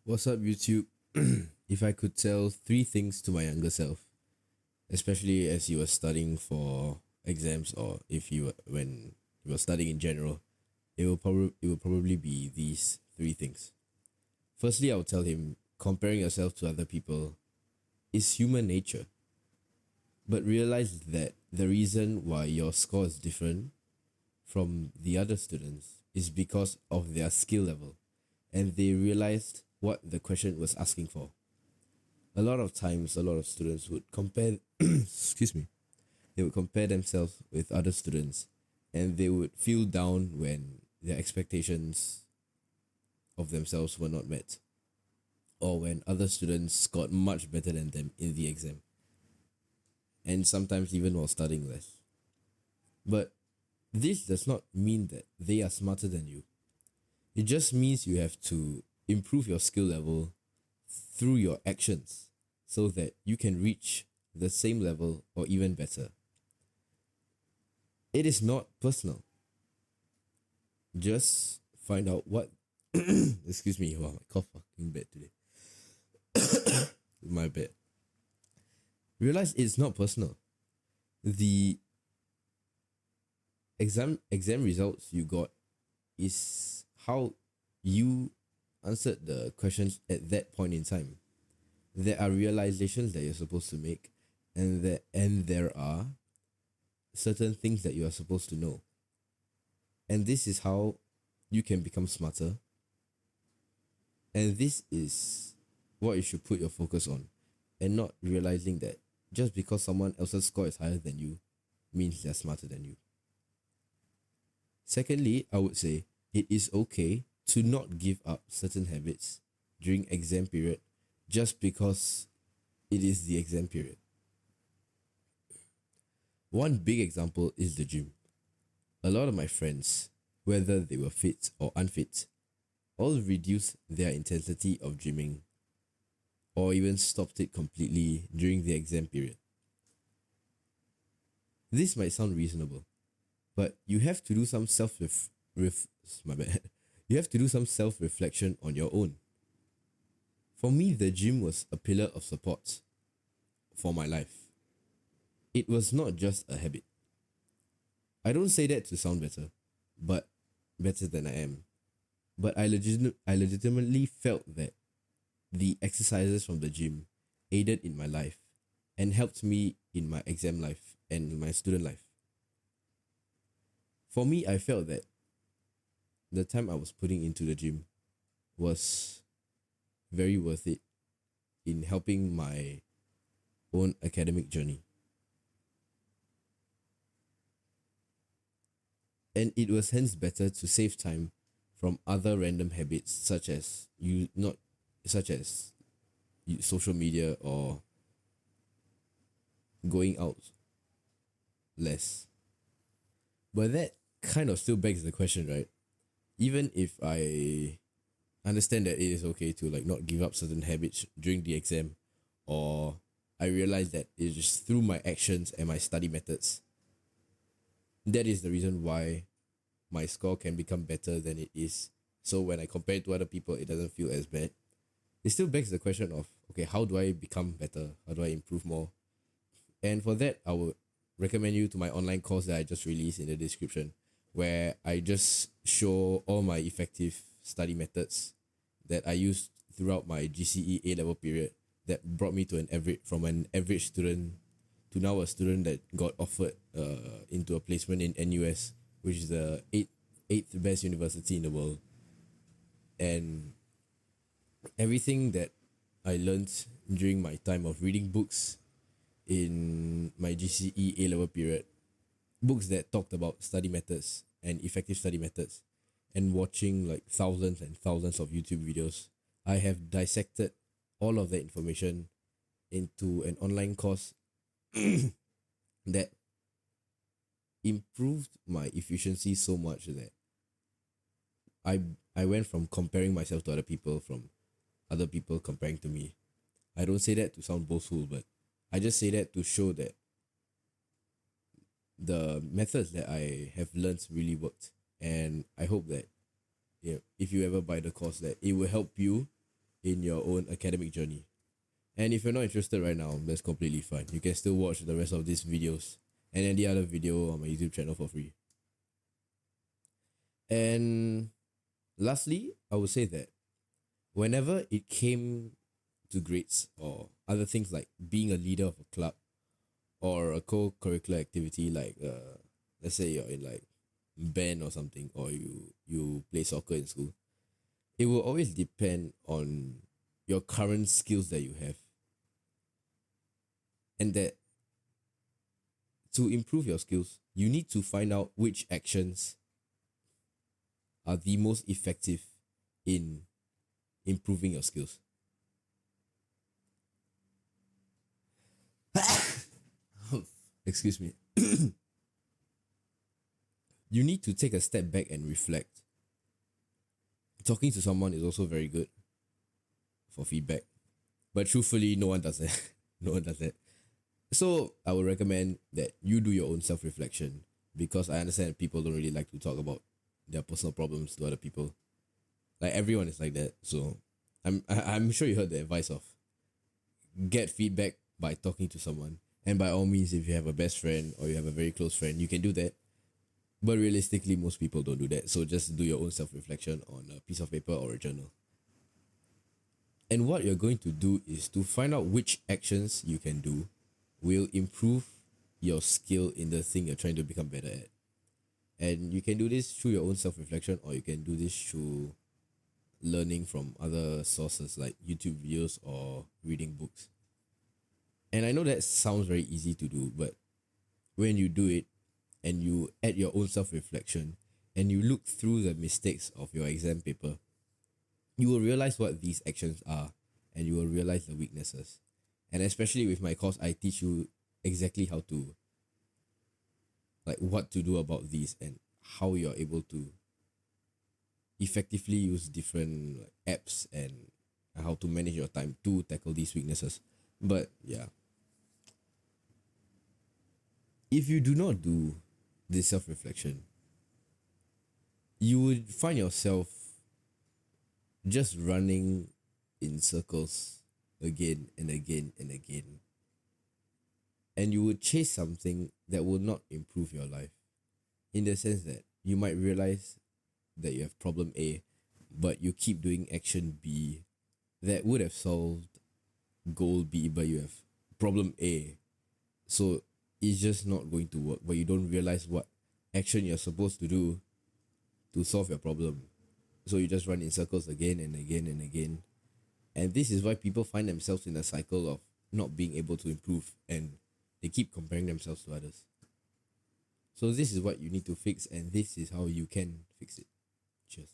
What's up, YouTube? If I could tell three things to my younger self, especially as you were studying for exams or if you were when you were studying in general, it will probably be these three things. Firstly, I would tell him comparing yourself to other people is human nature, but realize that the reason why your score is different from the other students is because of their skill level, and they realized what the question was asking for. A lot of times, a lot of students would compare excuse me, they would compare themselves with other students, and they would feel down when their expectations of themselves were not met, or when other students scored much better than them in the exam, and sometimes even while studying less. But this does not mean that they are smarter than you. It just means you have to improve your skill level through your actions so that you can reach the same level or even better. It is not personal. Just find out what excuse me, wow, my cough fucking bad today. My bad. Realize it's not personal. The exam results you got is how you answered the questions at that point in time. There are realizations that you're supposed to make, and there are certain things that you are supposed to know. And this is how you can become smarter. And this is what you should put your focus on, and not realizing that just because someone else's score is higher than you means they're smarter than you. Secondly, I would say it is okay to not give up certain habits during exam period just because it is the exam period. One big example is the gym. A lot of my friends, whether they were fit or unfit, all reduced their intensity of gymming or even stopped it completely during the exam period. This might sound reasonable, but you have to do some my bad. You have to do some self-reflection on your own. For me, the gym was a pillar of support for my life. It was not just a habit. I don't say that to sound better, but better than I am. But I legitimately felt that the exercises from the gym aided in my life and helped me in my exam life and my student life. For me, I felt that the time I was putting into the gym was very worth it in helping my own academic journey. And it was hence better to save time from other random habits such as social media or going out less. But that kind of still begs the question, right? Even if I understand that it is okay to like not give up certain habits during the exam, or I realize that it's just through my actions and my study methods. That is the reason why my score can become better than it is. So when I compare it to other people, it doesn't feel as bad. It still begs the question of, okay, how do I become better? How do I improve more? And for that, I would recommend you to my online course that I just released in the description, where I just show all my effective study methods that I used throughout my GCE A level period that brought me to an average student to now a student that got offered into a placement in NUS, which is the eighth best university in the world. And everything that I learned during my time of reading books in my GCE A level period, books that talked about study methods and effective study methods, and watching like thousands and thousands of YouTube videos, I have dissected all of that information into an online course that improved my efficiency so much that I I went from comparing myself to from other people comparing to me. I don't say that to sound boastful, but I just say that to show that the methods that I have learned really worked. And I hope that, yeah, if you ever buy the course, that it will help you in your own academic journey. And if you're not interested right now, that's completely fine. You can still watch the rest of these videos and any other video on my YouTube channel for free. And lastly, I would say that whenever it came to grades or other things like being a leader of a club or a co-curricular activity like let's say you're in like band or something, or you play soccer in school, it will always depend on your current skills that you have. And that to improve your skills, you need to find out which actions are the most effective in improving your skills. Excuse me. You need to take a step back and reflect. Talking to someone is also very good for feedback, but truthfully, no one does that. No one does that. So I would recommend that you do your own self-reflection, because I understand people don't really like to talk about their personal problems to other people. Like everyone is like that. So I'm sure you heard the advice of get feedback by talking to someone. And by all means, if you have a best friend or you have a very close friend, you can do that. But realistically, most people don't do that. So just do your own self-reflection on a piece of paper or a journal. And what you're going to do is to find out which actions you can do will improve your skill in the thing you're trying to become better at. And you can do this through your own self-reflection, or you can do this through learning from other sources like YouTube videos or reading books. And I know that sounds very easy to do, but when you do it and you add your own self-reflection and you look through the mistakes of your exam paper, you will realize what these actions are, and you will realize the weaknesses. And especially with my course, I teach you exactly how to, like, what to do about these and how you're able to effectively use different apps and how to manage your time to tackle these weaknesses. But yeah, if you do not do this self-reflection, you would find yourself just running in circles again and again and again. And you would chase something that will not improve your life, in the sense that you might realize that you have problem A, but you keep doing action B that would have solved goal B, but you have problem A. So it's just not going to work, but you don't realize what action you're supposed to do to solve your problem. So you just run in circles again and again and again. And this is why people find themselves in a cycle of not being able to improve, and they keep comparing themselves to others. So this is what you need to fix, and this is how you can fix it. Cheers.